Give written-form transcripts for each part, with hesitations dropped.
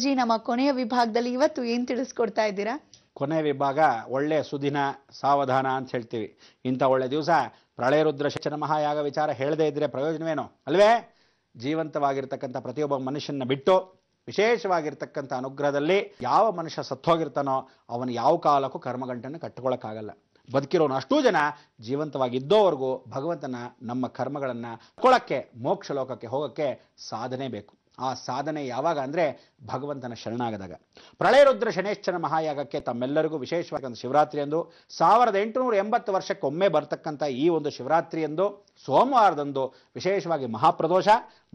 ಗುರೂಜಿ, ನಮ್ಮ ಕೊನೆಯ ವಿಭಾಗದಲ್ಲಿ ಇವತ್ತು ಏನ್ ತಿಳಿಸ್ಕೊಡ್ತಾ ಇದ್ದೀರಾ? ಕೊನೆಯ ವಿಭಾಗ ಒಳ್ಳೆ ಸುದಿನ ಸಾವಧಾನ ಅಂತ ಹೇಳ್ತೀವಿ. ಇಂಥ ಒಳ್ಳೆ ದಿವಸ ಪ್ರಳಯರುದ್ರ ಶಚನ ಮಹಾಯಾಗ ವಿಚಾರ ಹೇಳದೇ ಇದ್ರೆ ಪ್ರಯೋಜನವೇನೋ ಅಲ್ವೇ? ಜೀವಂತವಾಗಿರ್ತಕ್ಕಂಥ ಪ್ರತಿಯೊಬ್ಬ ಮನುಷ್ಯನ ಬಿಟ್ಟು ವಿಶೇಷವಾಗಿರ್ತಕ್ಕಂಥ ಅನುಗ್ರಹದಲ್ಲಿ ಯಾವ ಮನುಷ್ಯ ಸತ್ತೋಗಿರ್ತಾನೋ ಅವನು ಯಾವ ಕಾಲಕ್ಕೂ ಕರ್ಮಗಂಟನ್ನು ಕಟ್ಟಿಕೊಳ್ಳಕ್ಕಾಗಲ್ಲ. ಬದುಕಿರೋನು ಅಷ್ಟೂ ಜನ ಜೀವಂತವಾಗಿದ್ದೋವರೆಗೂ ಭಗವಂತನ ನಮ್ಮ ಕರ್ಮಗಳನ್ನು ಕಟ್ಕೊಳ್ಳೋಕ್ಕೆ, ಮೋಕ್ಷ ಲೋಕಕ್ಕೆ ಹೋಗೋಕ್ಕೆ ಸಾಧನೆ ಬೇಕು. ಆ ಸಾಧನೆ ಯಾವಾಗ ಅಂದರೆ ಭಗವಂತನ ಶರಣಾಗದಾಗ. ಪ್ರಳಯರುದ್ರ ಶನೇಶ್ಚರ ಮಹಾಯಾಗಕ್ಕೆ ತಮ್ಮೆಲ್ಲರಿಗೂ ವಿಶೇಷವಾಗಿ ಶಿವರಾತ್ರಿ ಎಂದು 1880 ವರ್ಷಕ್ಕೊಮ್ಮೆ ಬರ್ತಕ್ಕಂಥ ಈ ಒಂದು ಶಿವರಾತ್ರಿ ಎಂದು ಸೋಮವಾರದಂದು ವಿಶೇಷವಾಗಿ ಮಹಾಪ್ರದೋಷ,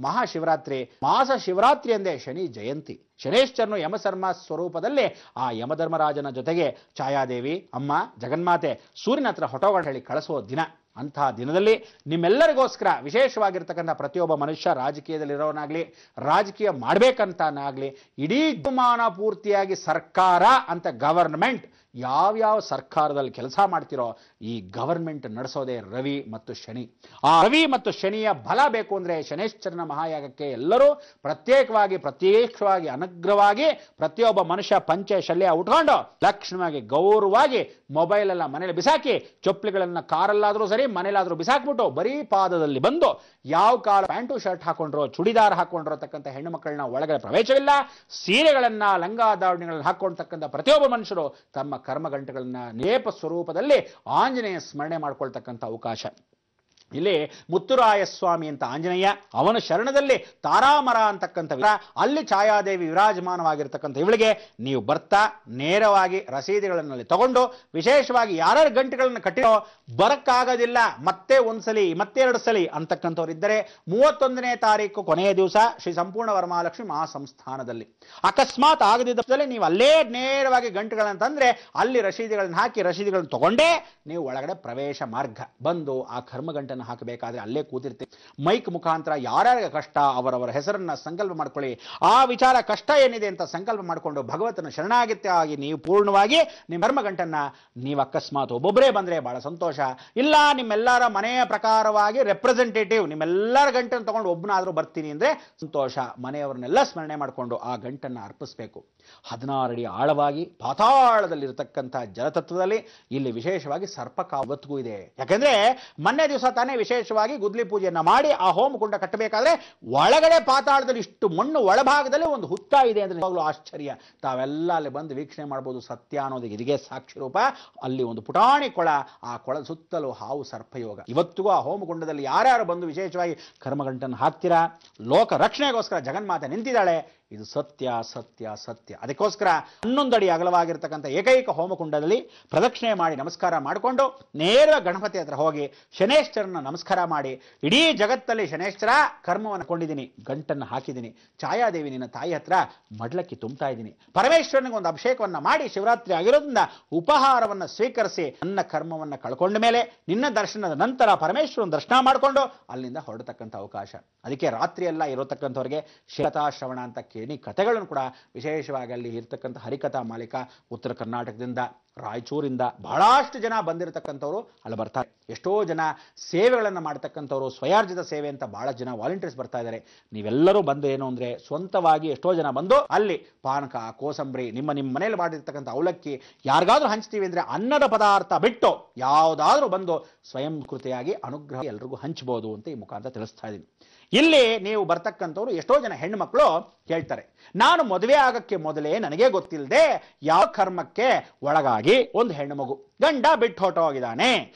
ಮಹಾಶಿವರಾತ್ರಿ, ಮಾಸ ಶಿವರಾತ್ರಿ ಎಂದೇ ಶನಿ ಜಯಂತಿ. ಶನೇಶ್ಚರನು ಯಮಧರ್ಮ ಸ್ವರೂಪದಲ್ಲಿ ಆ ಯಮಧರ್ಮರಾಜನ ಜೊತೆಗೆ ಛಾಯಾದೇವಿ ಅಮ್ಮ ಜಗನ್ಮಾತೆ ಸೂರ್ಯನ ಹತ್ರ ಹೊಟ್ಟೋಗಂಡು ಹೇಳಿ ಕಳಿಸುವ ದಿನ. ಅಂತಹ ದಿನದಲ್ಲಿ ನಿಮ್ಮೆಲ್ಲರಿಗೋಸ್ಕರ ವಿಶೇಷವಾಗಿರ್ತಕ್ಕಂಥ ಪ್ರತಿಯೊಬ್ಬ ಮನುಷ್ಯ, ರಾಜಕೀಯದಲ್ಲಿರೋನಾಗಲಿ, ರಾಜಕೀಯ ಮಾಡಬೇಕಂತಾನಾಗಲಿ, ಇಡೀ ಜೀವಮಾನ ಪೂರ್ತಿಯಾಗಿ ಸರ್ಕಾರ ಅಂತ ಗವರ್ನಮೆಂಟ್ ಯಾವ್ಯಾವ ಸರ್ಕಾರದಲ್ಲಿ ಕೆಲಸ ಮಾಡ್ತಿರೋ ಈ ಗವರ್ಮೆಂಟ್ ನಡೆಸೋದೇ ರವಿ ಮತ್ತು ಶನಿ. ಆ ರವಿ ಮತ್ತು ಶನಿಯ ಬಲ ಬೇಕು ಅಂದರೆ ಶನೇಶ್ಚರನ ಮಹಾಯಾಗಕ್ಕೆ ಎಲ್ಲರೂ ಪ್ರತ್ಯೇಕವಾಗಿ ಅನುಗ್ರಹವಾಗಿ ಪ್ರತಿಯೊಬ್ಬ ಮನುಷ್ಯ ಪಂಚೆ ಶಲ್ಯ ಉಟ್ಕೊಂಡು ಲಕ್ಷಣವಾಗಿ ಗೌರವವಾಗಿ ಮೊಬೈಲ್ ಎಲ್ಲ ಮನೇಲಿ ಬಿಸಾಕಿ, ಚಪ್ಪಲಿಗಳನ್ನ ಕಾರಲ್ಲಾದರೂ ಸರಿ ಮನೇಲಾದರೂ ಬಿಸಾಕ್ಬಿಟ್ಟು ಬರೀ ಪಾದದಲ್ಲಿ ಬಂದು ಯಾವ ಕಾಲ ಪ್ಯಾಂಟು ಶರ್ಟ್ ಹಾಕೊಂಡ್ರೋ ಚುಡಿದಾರ್ ಹಾಕೊಂಡಿರತಕ್ಕಂಥ ಹೆಣ್ಣು ಮಕ್ಕಳನ್ನ ಒಳಗಡೆ ಪ್ರವೇಶವಿಲ್ಲ. ಸೀರೆಗಳನ್ನ ಲಂಗಾದಾವಣಿಗಳನ್ನ ಹಾಕೊಳ್ತಕ್ಕಂಥ ಪ್ರತಿಯೊಬ್ಬ ಮನುಷ್ಯರು ತಮ್ಮ ಕರ್ಮಗಂಟೆಗಳನ್ನ ನೇಪ ಸ್ವರೂಪದಲ್ಲಿ ಆಂಜನೇಯ ಸ್ಮರಣೆ ಮಾಡ್ಕೊಳ್ತಕ್ಕಂಥ ಅವಕಾಶ. ಇಲ್ಲಿ ಮುತ್ತುರಾಯ ಸ್ವಾಮಿ ಅಂತ ಆಂಜನೇಯ, ಅವನ ಶರಣದಲ್ಲಿ ತಾರಾಮರ ಅಂತಕ್ಕಂಥ ಅಲ್ಲಿ ಛಾಯಾದೇವಿ ವಿರಾಜಮಾನವಾಗಿರ್ತಕ್ಕಂಥ ಇವಳಿಗೆ ನೀವು ಬರ್ತಾ ನೇರವಾಗಿ ರಸೀದಿಗಳಲ್ಲಿ ತಗೊಂಡು ವಿಶೇಷವಾಗಿ ಯಾರ್ಯಾರು ಗಂಟೆಗಳನ್ನು ಕಟ್ಟಿರೋ ಬರಕ್ಕಾಗೋದಿಲ್ಲ ಮತ್ತೆ ಒಂದ್ಸಲಿ ಮತ್ತೆ 2 ಸಲಿ ಅಂತಕ್ಕಂಥವ್ರಿದ್ದರೆ 31ನೇ ತಾರೀಕು ಕೊನೆಯ ದಿವಸ ಶ್ರೀ ಸಂಪೂರ್ಣ ವರಮಹಾಲಕ್ಷ್ಮಿ ಮಹಾಸಂಸ್ಥಾನದಲ್ಲಿ ಅಕಸ್ಮಾತ್ ಆಗದಿದ್ದಲ್ಲಿ ನೀವು ಅಲ್ಲೇ ನೇರವಾಗಿ ಗಂಟೆಗಳನ್ನು ತಂದ್ರೆ ಅಲ್ಲಿ ರಸೀದಿಗಳನ್ನು ಹಾಕಿ ರಸೀದಿಗಳನ್ನು ತಗೊಂಡೇ ನೀವು ಒಳಗಡೆ ಪ್ರವೇಶ ಮಾರ್ಗ ಬಂದು ಆ ಕರ್ಮಗಂಟನ್ನು ಹಾಕಬೇಕಾದ್ರೆ ಅಲ್ಲೇ ಕೂತಿರ್ತೀವಿ. ಮೈಕ್ ಮುಖಾಂತರ ಯಾರ್ಯಾರಿಗೆ ಕಷ್ಟ ಅವರವರ ಹೆಸರನ್ನ ಸಂಕಲ್ಪ ಮಾಡ್ಕೊಳ್ಳಿ. ಆ ವಿಚಾರ ಕಷ್ಟ ಏನಿದೆ ಅಂತ ಸಂಕಲ್ಪ ಮಾಡಿಕೊಂಡು ಭಗವಂತನ ಶರಣಾಗತ್ಯ ಆಗಿ ನೀವು ಪೂರ್ಣವಾಗಿ ನಿಮ್ಮ ಕರ್ಮಗಂಟನ್ನ ನೀವು ಅಕಸ್ಮಾತ್ ಒಬ್ಬೊಬ್ಬರೇ ಬಂದ್ರೆ ಬಹಳ ಸಂತೋಷ. ಇಲ್ಲ ನಿಮ್ಮೆಲ್ಲರ ಮನೆಯ ಪ್ರಕಾರವಾಗಿ ರೆಪ್ರೆಸೆಂಟೇಟಿವ್ ನಿಮ್ಮೆಲ್ಲರ ಗಂಟನ್ನು ತಗೊಂಡು ಒಬ್ಬನಾದ್ರೂ ಬರ್ತೀನಿ ಅಂದ್ರೆ ಸಂತೋಷ. ಮನೆಯವರನ್ನೆಲ್ಲ ಸ್ಮರಣೆ ಮಾಡಿಕೊಂಡು ಆ ಗಂಟನ್ನು ಅರ್ಪಿಸಬೇಕು. 16 ಅಡಿ ಆಳವಾಗಿ ಪಾತಾಳದಲ್ಲಿರತಕ್ಕಂಥ ಜಲತತ್ವದಲ್ಲಿ ಇಲ್ಲಿ ವಿಶೇಷವಾಗಿ ಸರ್ಪಕಾವತ್ತಿಗೂ ಇದೆ. ಯಾಕೆಂದ್ರೆ ಮೊನ್ನೆ ದಿವಸ ತಾನೇ ವಿಶೇಷವಾಗಿ ಗುದ್ಲಿ ಪೂಜೆಯನ್ನ ಮಾಡಿ ಆ ಹೋಮಕುಂಡ ಕಟ್ಟಬೇಕಾದ್ರೆ ಒಳಗಡೆ ಪಾತಾಳದಲ್ಲಿ ಇಷ್ಟು ಮಣ್ಣು ಒಳಭಾಗದಲ್ಲಿ ಒಂದು ಹುತ್ತ ಇದೆ ಅಂದ್ರೆ ಯಾವಾಗಲೂ ಆಶ್ಚರ್ಯ. ತಾವೆಲ್ಲ ಅಲ್ಲಿ ಬಂದು ವೀಕ್ಷಣೆ ಮಾಡ್ಬೋದು. ಸತ್ಯ ಅನ್ನೋದು ಇದಿಗೆ ಸಾಕ್ಷಿ ರೂಪ. ಅಲ್ಲಿ ಒಂದು ಪುಟಾಣಿ ಕೊಳ, ಆ ಕೊಳದ ಸುತ್ತಲೂ ಹಾವು ಸರ್ಪಯೋಗ. ಇವತ್ತಿಗೂ ಆ ಹೋಮಕುಂಡದಲ್ಲಿ ಯಾರ್ಯಾರು ಬಂದು ವಿಶೇಷವಾಗಿ ಕರ್ಮಗಂಟನ್ನು ಹಾಕ್ತೀರಾ, ಲೋಕ ರಕ್ಷಣೆಗೋಸ್ಕರ ಜಗನ್ಮಾತೆ ನಿಂತಿದ್ದಾಳೆ. ಇದು ಸತ್ಯ ಸತ್ಯ ಸತ್ಯ. ಅದಕ್ಕೋಸ್ಕರ 11 ಅಡಿ ಅಗಲವಾಗಿರ್ತಕ್ಕಂಥ ಏಕೈಕ ಹೋಮಕುಂಡದಲ್ಲಿ ಪ್ರದಕ್ಷಿಣೆ ಮಾಡಿ ನಮಸ್ಕಾರ ಮಾಡಿಕೊಂಡು ನೇರ ಗಣಪತಿ ಹತ್ರ ಹೋಗಿ ಶನೇಶ್ವರನ ನಮಸ್ಕಾರ ಮಾಡಿ, ಇಡೀ ಜಗತ್ತಲ್ಲಿ ಶನೇಶ್ವರ ಕರ್ಮವನ್ನು ಕೊಂಡಿದ್ದೀನಿ, ಗಂಟನ್ನು ಹಾಕಿದ್ದೀನಿ, ಛಾಯಾದೇವಿ ನಿನ್ನ ತಾಯಿ ಹತ್ರ ಮಡ್ಲಕ್ಕಿ ತುಂಬ್ತಾ ಇದ್ದೀನಿ, ಪರಮೇಶ್ವರನಿಗೆ ಒಂದು ಅಭಿಷೇಕವನ್ನ ಮಾಡಿ ಶಿವರಾತ್ರಿ ಆಗಿರೋದ್ರಿಂದ ಉಪಹಾರವನ್ನು ಸ್ವೀಕರಿಸಿ ನನ್ನ ಕರ್ಮವನ್ನು ಕಳ್ಕೊಂಡ ಮೇಲೆ ನಿನ್ನ ದರ್ಶನದ ನಂತರ ಪರಮೇಶ್ವರನ ದರ್ಶನ ಮಾಡಿಕೊಂಡು ಅಲ್ಲಿಂದ ಹೊರಡತಕ್ಕಂಥ ಅವಕಾಶ. ಅದಕ್ಕೆ ರಾತ್ರಿ ಎಲ್ಲ ಇರತಕ್ಕಂಥವ್ರಿಗೆ ಶಿವತಾಶ್ರವಣ ಅಂತ ಕೇಳಿ ಕಥೆಗಳನ್ನು ಕೂಡ ವಿಶೇಷವಾಗಿ ಅಲ್ಲಿ ಇರ್ತಕ್ಕಂಥ ಹರಿಕಥಾ ಮಾಲೀಕ ಉತ್ತರ ಕರ್ನಾಟಕದಿಂದ, ರಾಯಚೂರಿಂದ ಬಹಳಷ್ಟು ಜನ ಬಂದಿರತಕ್ಕಂಥವ್ರು ಅಲ್ಲಿ ಬರ್ತಾರೆ. ಎಷ್ಟೋ ಜನ ಸೇವೆಗಳನ್ನು ಮಾಡ್ತಕ್ಕಂಥವ್ರು, ಸ್ವಯಾರ್ಜಿತ ಸೇವೆ ಅಂತ ಬಹಳ ಜನ ವಾಲಂಟಿಯರ್ಸ್ ಬರ್ತಾ ಇದ್ದಾರೆ. ನೀವೆಲ್ಲರೂ ಬಂದು ಏನು ಅಂದರೆ ಸ್ವಂತವಾಗಿ ಎಷ್ಟೋ ಜನ ಬಂದು ಅಲ್ಲಿ ಪಾನಕ, ಕೋಸಂಬರಿ, ನಿಮ್ಮ ಮನೇಲಿ ಮಾಡಿರ್ತಕ್ಕಂಥ ಅವಲಕ್ಕಿ ಯಾರಿಗಾದ್ರೂ ಹಂಚ್ತೀವಿ ಅಂದರೆ ಅನ್ನದ ಪದಾರ್ಥ ಬಿಟ್ಟು ಯಾವುದಾದ್ರೂ ಬಂದು ಸ್ವಯಂ ಕೃತಿಯಾಗಿ ಅನುಗ್ರಹ ಎಲ್ರಿಗೂ ಹಂಚ್ಬೋದು ಅಂತ ಈ ಮುಖಾಂತರ ತಿಳಿಸ್ತಾ ಇದ್ದೀನಿ. ಇಲ್ಲಿ ನೀವು ಬರ್ತಕ್ಕಂಥವ್ರು ಎಷ್ಟೋ ಜನ ಹೆಣ್ಣು ಮಕ್ಕಳು ಹೇಳ್ತಾರೆ, ನಾನು ಮದುವೆ ಆಗಕ್ಕೆ ಮೊದಲೇ ನನಗೆ ಗೊತ್ತಿಲ್ಲದೆ ಯಾವ ಕರ್ಮಕ್ಕೆ ಒಳಗಾಗಿ ಒಂದು ಹೆಣ್ಣು ಮಗು ಗಂಡ ಬಿಟ್ಟು ಹೊರಟೋಗಿದ್ದಾನೆ.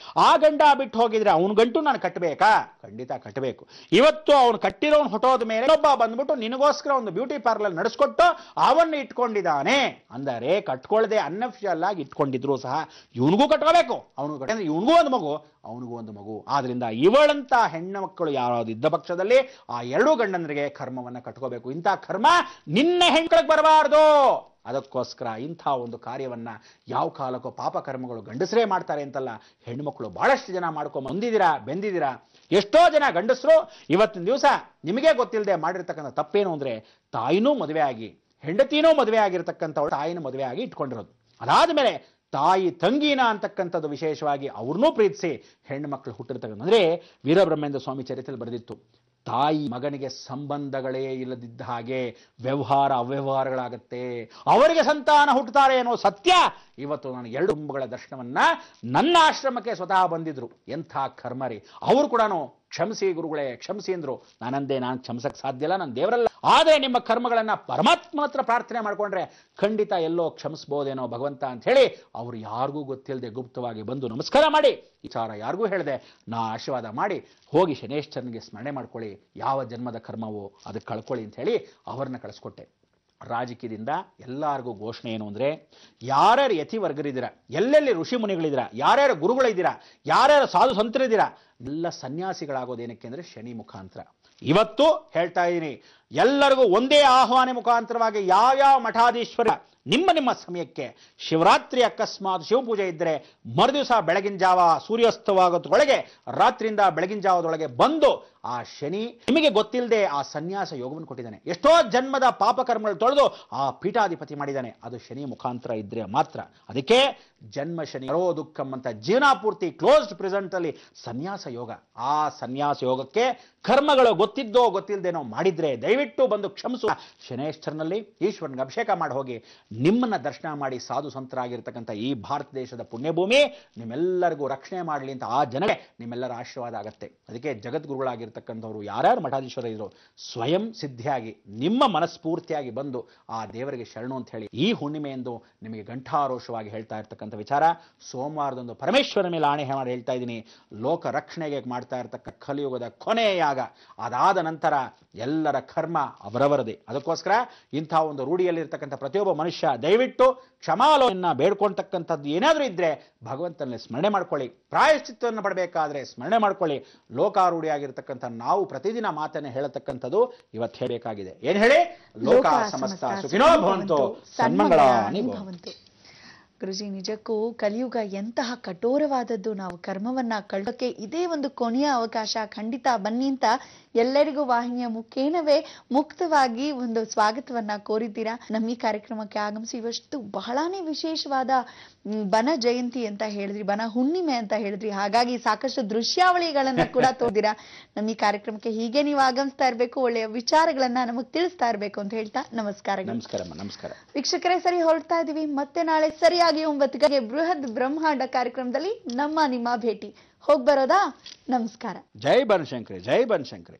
ಆ ಗಂಡ ಬಿಟ್ಟು ಹೋಗಿದ್ರೆ ಅವನ ಗಂಟು ನಾನು ಕಟ್ಟಬೇಕಾ? ಖಂಡಿತ ಕಟ್ಟಬೇಕು. ಇವತ್ತು ಅವನು ಕಟ್ಟಿರೋನು ಹೊಟ್ಟೋದ ಮೇಲೆ ಒಬ್ಬ ಬಂದ್ಬಿಟ್ಟು ನಿನಗೋಸ್ಕರ ಒಂದು ಬ್ಯೂಟಿ ಪಾರ್ಲರ್ ನಡೆಸ್ಕೊಟ್ಟು ಅವನ್ನು ಇಟ್ಕೊಂಡಿದ್ದಾನೆ ಅಂದರೆ ಕಟ್ಕೊಳ್ಳದೆ ಅನ್ಅಫಿಷಿಯಲ್ ಆಗಿ ಇಟ್ಕೊಂಡಿದ್ರು ಸಹ ಇವನಿಗೂ ಕಟ್ಕೋಬೇಕು. ಅವನಿಗೂ ಕಟ್ಟಿದ್ರೆ ಇವನಿಗೂ ಒಂದು ಮಗು, ಅವನಿಗೂ ಒಂದು ಮಗು. ಆದ್ರಿಂದ ಇವಳಂತ ಹೆಣ್ಣು ಮಕ್ಕಳು ಯಾರಾದ್ರು ಇದ್ದ ಪಕ್ಷದಲ್ಲಿ ಆ 2 ಗಂಡಂದರಿಗೆ ಕರ್ಮವನ್ನ ಕಟ್ಕೋಬೇಕು. ಇಂಥ ಕರ್ಮ ನಿನ್ನ ಹೆಣ್ಗಳಿಗೆ ಬರಬಾರ್ದು. ಅದಕ್ಕೋಸ್ಕರ ಇಂಥ ಒಂದು ಕಾರ್ಯವನ್ನ ಯಾವ ಕಾಲಕ್ಕೂ ಪಾಪ ಕರ್ಮಗಳು ಗಂಡಸರೇ ಮಾಡ್ತಾರೆ ಅಂತಲ್ಲ, ಹೆಣ್ಣು ಮಕ್ಕಳು ಬಹಳಷ್ಟು ಜನ ಮಾಡ್ಕೊಂಡು ಬೆಂದಿದ್ದೀರಾ. ಎಷ್ಟೋ ಜನ ಗಂಡಸರು ಇವತ್ತಿನ ದಿವಸ ನಿಮಗೆ ಗೊತ್ತಿಲ್ಲದೆ ಮಾಡಿರ್ತಕ್ಕಂಥ ತಪ್ಪೇನು ಅಂದ್ರೆ ತಾಯಿನೂ ಮದುವೆ ಆಗಿ ಹೆಂಡತಿನೂ ಮದುವೆ ಆಗಿರ್ತಕ್ಕಂಥವಳು ತಾಯಿನೂ ಮದುವೆ ಆಗಿ ಇಟ್ಕೊಂಡಿರೋದು. ಅದಾದ ಮೇಲೆ ತಾಯಿ ತಂಗಿನ ಅಂತಕ್ಕಂಥದ್ದು ವಿಶೇಷವಾಗಿ ಅವ್ರನ್ನೂ ಪ್ರೀತಿಸಿ ಹೆಣ್ಣು ಮಕ್ಕಳು ಹುಟ್ಟಿರ್ತಕ್ಕಂಥ ಅಂದ್ರೆ ವೀರಬ್ರಹ್ಮೇಂದ್ರ ಸ್ವಾಮಿ ಚರಿತ್ರೆಯಲ್ಲಿ ಬರೆದಿತ್ತು. ತಾಯಿ ಮಗನಿಗೆ ಸಂಬಂಧಗಳೇ ಇಲ್ಲದಿದ್ದ ಹಾಗೆ ವ್ಯವಹಾರ ಅವ್ಯವಹಾರಗಳಾಗತ್ತೆ, ಅವರಿಗೆ ಸಂತಾನ ಹುಟ್ಟುತ್ತಾರೆ ಅನ್ನೋ ಸತ್ಯ ಇವತ್ತು ನಾನು 2 ಕುಂಭಗಳ ದರ್ಶನವನ್ನ ನನ್ನ ಆಶ್ರಮಕ್ಕೆ ಸ್ವತಃ ಬಂದಿದ್ರು. ಎಂಥ ಕರ್ಮರಿ ಅವರು ಕೂಡ ಕ್ಷಮಿಸಿ ಗುರುಗಳೇ ಕ್ಷಮಿಸಿ ಅಂದ್ರು. ನಾನು ಕ್ಷಮಿಸಕ್ಕೆ ಸಾಧ್ಯ ಇಲ್ಲ, ನಾನು ದೇವರಲ್ಲ. ಆದರೆ ನಿಮ್ಮ ಕರ್ಮಗಳನ್ನ ಪರಮಾತ್ಮ ಹತ್ರ ಪ್ರಾರ್ಥನೆ ಮಾಡ್ಕೊಂಡ್ರೆ ಖಂಡಿತ ಎಲ್ಲೋ ಕ್ಷಮಿಸ್ಬೋದೇನೋ ಭಗವಂತ ಅಂತ ಹೇಳಿ ಅವರು ಯಾರಿಗೂ ಗೊತ್ತಿಲ್ಲದೆ ಗುಪ್ತವಾಗಿ ಬಂದು ನಮಸ್ಕಾರ ಮಾಡಿ, ವಿಚಾರ ಯಾರಿಗೂ ಹೇಳದೆ ನಾ ಆಶೀರ್ವಾದ ಮಾಡಿ ಹೋಗಿ ಶನೇಶ್ವರನಿಗೆ ಸ್ಮರಣೆ ಮಾಡ್ಕೊಳ್ಳಿ, ಯಾವ ಜನ್ಮದ ಕರ್ಮವೋ ಅದಕ್ಕೆ ಕಳ್ಕೊಳ್ಳಿ ಅಂತ ಹೇಳಿ ಅವ್ರನ್ನ ಕಳಿಸ್ಕೊಟ್ಟೆ. ರಾಜಕೀಯದಿಂದ ಎಲ್ಲರಿಗೂ ಘೋಷಣೆ ಏನು ಅಂದರೆ, ಯಾರ್ಯಾರು ಯತಿವರ್ಗರಿದ್ದೀರಾ, ಎಲ್ಲೆಲ್ಲಿ ಋಷಿ ಮುನಿಗಳಿದ್ದೀರಾ, ಯಾರ್ಯಾರು ಗುರುಗಳಿದ್ದೀರಾ, ಯಾರ್ಯಾರು ಸಾಧು ಸಂತರಿದ್ದೀರಾ, ಎಲ್ಲ ಸನ್ಯಾಸಿಗಳಾಗೋದೇನಕ್ಕೆ ಅಂದರೆ ಶನಿ ಮುಖಾಂತರ. ಇವತ್ತು ಹೇಳ್ತಾ ಇದ್ದೀನಿ, ಎಲ್ಲರಿಗೂ ಒಂದೇ ಆಹ್ವಾನ ಮುಖಾಂತರವಾಗಿ ಯಾವ್ಯಾವ ಮಠಾಧೀಶ್ವರ ನಿಮ್ಮ ಸಮಯಕ್ಕೆ ಶಿವರಾತ್ರಿ ಅಕಸ್ಮಾತ್ ಶಿವಪೂಜೆ ಇದ್ದರೆ ಮರುದಿವಸ ಬೆಳಗಿನ ಜಾವ ಸೂರ್ಯಾಸ್ತವಾಗೋದ್ರೊಳಗೆ ರಾತ್ರಿಯಿಂದ ಬೆಳಗಿನ ಜಾವದೊಳಗೆ ಬಂದು ಆ ಶನಿ ನಿಮಗೆ ಗೊತ್ತಿಲ್ಲದೆ ಆ ಸನ್ಯಾಸ ಯೋಗವನ್ನು ಕೊಟ್ಟಿದ್ದಾನೆ. ಎಷ್ಟೋ ಜನ್ಮದ ಪಾಪಕರ್ಮಗಳು ತೊಳೆದು ಆ ಪೀಠಾಧಿಪತಿ ಮಾಡಿದ್ದಾನೆ, ಅದು ಶನಿ ಮುಖಾಂತರ ಇದ್ರೆ ಮಾತ್ರ. ಅದಕ್ಕೆ ಜನ್ಮ ಶನಿ ರೋ ದುಃಖಂ ಅಂತ ಜೀವನಾಪೂರ್ತಿ ಕ್ಲೋಸ್ಡ್ ಪ್ರೆಸೆಂಟ್ ಅಲ್ಲಿ ಸನ್ಯಾಸ ಯೋಗ. ಆ ಸನ್ಯಾಸ ಯೋಗಕ್ಕೆ ಕರ್ಮಗಳು ಗೊತ್ತಿದ್ದೋ ಗೊತ್ತಿಲ್ಲದೇನೋ ಮಾಡಿದ್ರೆ ದಯವಿಟ್ಟು ಬಂದು ಕ್ಷಮಿಸು. ಶನೇಶ್ವರನಲ್ಲಿ ಈಶ್ವರನಿಗೆ ಅಭಿಷೇಕ ಮಾಡಿ ಹೋಗಿ ನಿಮ್ಮನ್ನ ದರ್ಶನ ಮಾಡಿ ಸಾಧು ಸಂತರಾಗಿರ್ತಕ್ಕಂಥ ಈ ಭಾರತ ದೇಶದ ಪುಣ್ಯಭೂಮಿ ನಿಮ್ಮೆಲ್ಲರಿಗೂ ರಕ್ಷಣೆ ಮಾಡಲಿ ಅಂತ ಆ ಜನಕ್ಕೆ ನಿಮ್ಮೆಲ್ಲರ ಆಶೀರ್ವಾದ ಆಗತ್ತೆ. ಅದಕ್ಕೆ ಜಗದ್ಗುರುಗಳಾಗಿರ್ತಕ್ಕಂಥವ್ರು ಯಾರ್ಯಾರು ಮಠಾಧೀಶ್ವರ ಇದ್ರು ಸ್ವಯಂ ಸಿದ್ಧಿಯಾಗಿ ನಿಮ್ಮ ಮನಸ್ಫೂರ್ತಿಯಾಗಿ ಬಂದು ಆ ದೇವರಿಗೆ ಶರಣು ಅಂತ ಹೇಳಿ ಈ ಹುಣ್ಣಿಮೆಯೆಂದು ನಿಮಗೆ ಘಂಟಾರೋಷವಾಗಿ ಹೇಳ್ತಾ ಇರ್ತಕ್ಕಂಥ ವಿಚಾರ. ಸೋಮವಾರದಂದು ಪರಮೇಶ್ವರನ ಮೇಲೆ ಆಣೆ ಮಾಡಿ ಹೇಳ್ತಾ ಇದ್ದೀನಿ, ಲೋಕ ರಕ್ಷಣೆಗೆ ಮಾಡ್ತಾ ಇರ್ತಕ್ಕ ಕಲಿಯುಗದ ಕೊನೆಯ ಯಾಗ. ಅದಾದ ನಂತರ ಎಲ್ಲರ ಕರ್ಮ ಅವರವರದೇ. ಅದಕ್ಕೋಸ್ಕರ ಇಂಥ ಒಂದು ರೂಢಿಯಲ್ಲಿರ್ತಕ್ಕಂಥ ಪ್ರತಿಯೊಬ್ಬ ಮನುಷ್ಯ ದಯವಿಟ್ಟು ಕ್ಷಮಾಲೋಚನೆಯನ್ನ ಬೇಡ್ಕೊಳ್ತಕ್ಕಂಥದ್ದು ಏನಾದರೂ ಇದ್ರೆ ಭಗವಂತನಲ್ಲಿ ಸ್ಮರಣೆ ಮಾಡ್ಕೊಳ್ಳಿ. ಪ್ರಾಯಶ್ಚಿತ್ತವನ್ನು ಪಡಬೇಕಾದ್ರೆ ಸ್ಮರಣೆ ಮಾಡ್ಕೊಳ್ಳಿ. ಲೋಕಾರೂಢಿಯಾಗಿರ್ತಕ್ಕಂಥ ನಾವು ಪ್ರತಿದಿನ ಮಾತನ್ನ ಹೇಳತಕ್ಕಂಥದ್ದು ಇವತ್ತು ಹೇಳಬೇಕಾಗಿದೆ. ಏನ್ ಹೇಳಿ? ಲೋಕ ಸಮಸ್ತ ಸುಖಿನೋ ಭವಂತು, ಸನ್ಮಂಗಳಾನಿ ಭವಂತು. ಗುರುಜಿ, ನಿಜಕ್ಕೂ ಕಲಿಯುಗ ಎಂತಹ ಕಠೋರವಾದದ್ದು. ನಾವು ಕರ್ಮವನ್ನ ಕಳ್ಳಕ್ಕೆ ಇದೇ ಒಂದು ಕೊನೆಯ ಅವಕಾಶ, ಖಂಡಿತ ಬನ್ನಿ ಅಂತ ಎಲ್ಲರಿಗೂ ವಾಹಿನಿಯ ಮುಖೇನವೇ ಮುಕ್ತವಾಗಿ ಒಂದು ಸ್ವಾಗತವನ್ನ ಕೋರಿದ್ದೀರಾ. ನಮ್ಮ ಈ ಕಾರ್ಯಕ್ರಮಕ್ಕೆ ಆಗಮಿಸಿ ಇವಷ್ಟು ಬಹಳಾನೇ ವಿಶೇಷವಾದ ಬನ ಜಯಂತಿ ಅಂತ ಹೇಳಿದ್ರಿ, ಬನ ಹುಣ್ಣಿಮೆ ಅಂತ ಹೇಳಿದ್ರಿ. ಹಾಗಾಗಿ ಸಾಕಷ್ಟು ದೃಶ್ಯಾವಳಿಗಳನ್ನ ಕೂಡ ತೋರಿದಿರಾ. ನಮ್ಮ ಈ ಕಾರ್ಯಕ್ರಮಕ್ಕೆ ಹೀಗೆ ನೀವು ಆಗಮಿಸ್ತಾ ಇರಬೇಕು, ಒಳ್ಳೆಯ ವಿಚಾರಗಳನ್ನ ನಮಗ್ ತಿಳಿಸ್ತಾ ಇರಬೇಕು ಅಂತ ಹೇಳ್ತಾ ನಮಸ್ಕಾರ. ನಮಸ್ಕಾರ ವೀಕ್ಷಕರೇ, ಸರಿ ಹೊರಡ್ತಾ ಇದೀವಿ. ಮತ್ತೆ ನಾಳೆ ಸರಿಯಾಗಿ 9 ಗಂಟೆಗೆ ಬೃಹತ್ ಬ್ರಹ್ಮಾಂಡ ಕಾರ್ಯಕ್ರಮದಲ್ಲಿ ನಿಮ್ಮ ಭೇಟಿ. ಹೋಗ್ಬರೋದಾ? ನಮಸ್ಕಾರ. ಜೈ ಬನಶಂಕರಿ, ಜೈ ಬನಶಂಕರಿ.